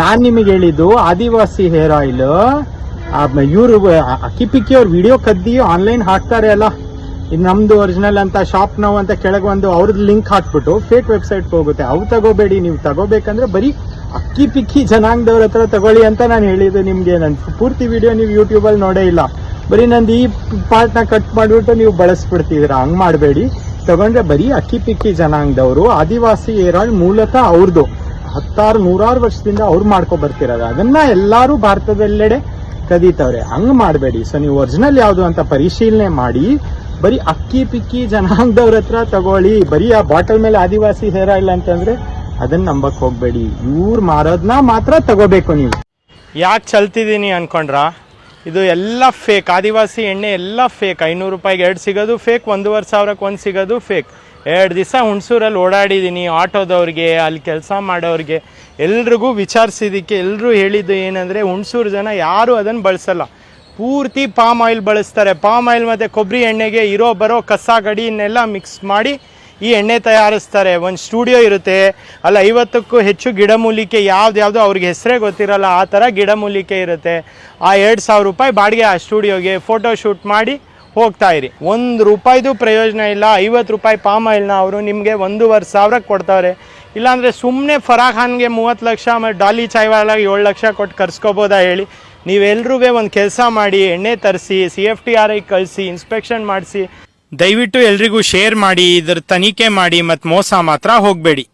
ನಾನ್ ನಿಮಗೆ ಹೇಳಿದ್ದು ಆದಿವಾಸಿ hair oil ಇವರು ಅಕ್ಕಿ ಪಿಕ್ಕಿ ಅವ್ರ ವಿಡಿಯೋ ಕದ್ದಿ ಆನ್ಲೈನ್ ಹಾಕ್ತಾರೆ ಅಲ್ಲ, ಇದು ನಮ್ದು ಒರಿಜಿನಲ್ ಅಂತ ಶಾಪ್ ನಾವು ಅಂತ ಕೆಳಗೆ ಒಂದು ಅವ್ರದ್ದು ಲಿಂಕ್ ಹಾಕ್ಬಿಟ್ಟು ಫೇಕ್ ವೆಬ್ಸೈಟ್ ಹೋಗುತ್ತೆ. ಅವು ತಗೋಬೇಡಿ. ನೀವು ತಗೋಬೇಕಂದ್ರೆ ಬರೀ ಅಕ್ಕಿ ಪಿಕ್ಕಿ ಜನಾಂಗದವ್ರ ಹತ್ರ ತಗೊಳ್ಳಿ ಅಂತ ನಾನು ಹೇಳಿದ್ದು ನಿಮ್ಗೆ. ನನ್ ಪೂರ್ತಿ ವಿಡಿಯೋ ನೀವು ಯೂಟ್ಯೂಬ್ ಅಲ್ಲಿ ನೋಡೇ ಇಲ್ಲ, ಬರೀ ನಂದು ಈ ಪಾರ್ಟ್ ನ ಕಟ್ ಮಾಡ್ಬಿಟ್ಟು ನೀವು ಬಳಸ್ಬಿಡ್ತಿದ್ದೀರಾ. ಹಂಗ್ ಮಾಡಬೇಡಿ. ತಗೊಂಡ್ರೆ ಬರೀ ಅಕ್ಕಿ ಪಿಕ್ಕಿ ಜನಾಂಗದವರು. ಆದಿವಾಸಿ ಹೇರ್ ಆಯಿಲ್ ಮೂಲತಃ ಅವ್ರದ್ದು 100 ವರ್ಷದಿಂದ ಅವ್ರು ಮಾಡ್ಕೊ ಬರ್ತಿರೋದು. ಅದನ್ನ ಎಲ್ಲಾರು ಭಾರತದೆಲ್ಲೆಡೆ ಕದೀತವ್ರೆ. ಹಂಗ್ ಮಾಡಬೇಡಿ. ಸೊ ನೀವು ಒರಿಜಿನಲ್ ಯಾವ್ದು ಅಂತ ಪರಿಶೀಲನೆ ಮಾಡಿ ಬರೀ ಅಕ್ಕಿ ಪಿಕ್ಕಿ ಜನಾಂಗದವ್ರ ಹತ್ರ ತಗೊಳ್ಳಿ. ಬರೀ ಆ ಬಾಟಲ್ ಮೇಲೆ ಆದಿವಾಸಿ ಹೇರ್ ಆಯಿಲ್ ಅಂತಂದ್ರೆ ಅದನ್ನ ನಂಬಕ್ ಹೋಗ್ಬೇಡಿ. ಇವ್ರು ಮಾರೋದನ್ನ ಮಾತ್ರ ತಗೋಬೇಕು ನೀವು. ಯಾಕೆ ಚಲ್ತಿದ್ದೀನಿ ಅನ್ಕೊಂಡ್ರ? ಇದು ಎಲ್ಲ ಫೇಕ್. ಆದಿವಾಸಿ ಎಣ್ಣೆ ಎಲ್ಲ ಫೇಕ್. 500 ರೂಪಾಯಿಗೆ 2 ಸಿಗೋದು ಫೇಕ್, 1,500ಕ್ಕೆ 1 ಸಿಗೋದು ಫೇಕ್. 2 ದಿವಸ ಹುಣಸೂರಲ್ಲಿ ಓಡಾಡಿದ್ದೀನಿ. ಆಟೋದವ್ರಿಗೆ, ಅಲ್ಲಿ ಕೆಲಸ ಮಾಡೋರಿಗೆ ಎಲ್ರಿಗೂ ವಿಚಾರಿಸಿದ್ದಕ್ಕೆ ಎಲ್ಲರೂ ಹೇಳಿದ್ದು ಏನಂದರೆ, ಹುಣಸೂರು ಜನ ಯಾರು ಅದನ್ನು ಬಳಸಲ್ಲ. ಪೂರ್ತಿ ಪಾಮ್ ಆಯಿಲ್ ಬಳಸ್ತಾರೆ. ಪಾಮ್ ಆಯಿಲ್ ಮತ್ತು ಕೊಬ್ಬರಿ ಎಣ್ಣೆಗೆ ಬರೋ ಕಸ ಗಡಿಯನ್ನೆಲ್ಲ ಮಿಕ್ಸ್ ಮಾಡಿ ಈ ಎಣ್ಣೆ ತಯಾರಿಸ್ತಾರೆ. ಒಂದು ಸ್ಟುಡಿಯೋ ಇರುತ್ತೆ, ಅಲ್ಲ 50ಕ್ಕೂ ಹೆಚ್ಚು ಗಿಡಮೂಲಿಕೆ, ಯಾವ್ದು ಅವ್ರಿಗೆ ಹೆಸರೇ ಗೊತ್ತಿರಲ್ಲ ಆ ಥರ ಗಿಡಮೂಲಿಕೆ ಇರುತ್ತೆ. ಆ 2,000 ರೂಪಾಯಿ ಬಾಡಿಗೆ ಆ ಸ್ಟುಡಿಯೋಗೆ ಫೋಟೋ ಶೂಟ್ ಮಾಡಿ ಹೋಗ್ತಾ ಇರಿ. 1 ರೂಪಾಯಿದು ಪ್ರಯೋಜನ ಇಲ್ಲ. 50 ರೂಪಾಯಿ ಪಾಮ್ ಆಯಿಲ್ನ ಅವರು ನಿಮಗೆ 1,500ಕ್ಕೆ ಕೊಡ್ತಾರೆ. ಇಲ್ಲಾಂದರೆ ಸುಮ್ಮನೆ ಫರಾಕ್ ಖಾನ್ಗೆ 30 ಲಕ್ಷ, ಮತ್ತು ಡಾಲಿ ಚಾಯ್ವಾಲಾಗೆ 7 ಲಕ್ಷ ಕೊಟ್ಟು ಕರ್ಸ್ಕೋಬೋದಾ ಹೇಳಿ? ನೀವೆಲ್ರೂ ಒಂದು ಕೆಲಸ ಮಾಡಿ, ಎಣ್ಣೆ ತರಿಸಿ, CFTRI ಕಳಿಸಿ, ಇನ್ಸ್ಪೆಕ್ಷನ್ ಮಾಡಿಸಿ. ದಯವಿಟ್ಟು ಎಲ್ರಿಗೂ ಶೇರ್ ಮಾಡಿ, ಇದರ ತನಿಖೆ ಮಾಡಿ, ಮತ್ತು ಮೋಸ ಮಾತ್ರ ಹೋಗಬೇಡಿ.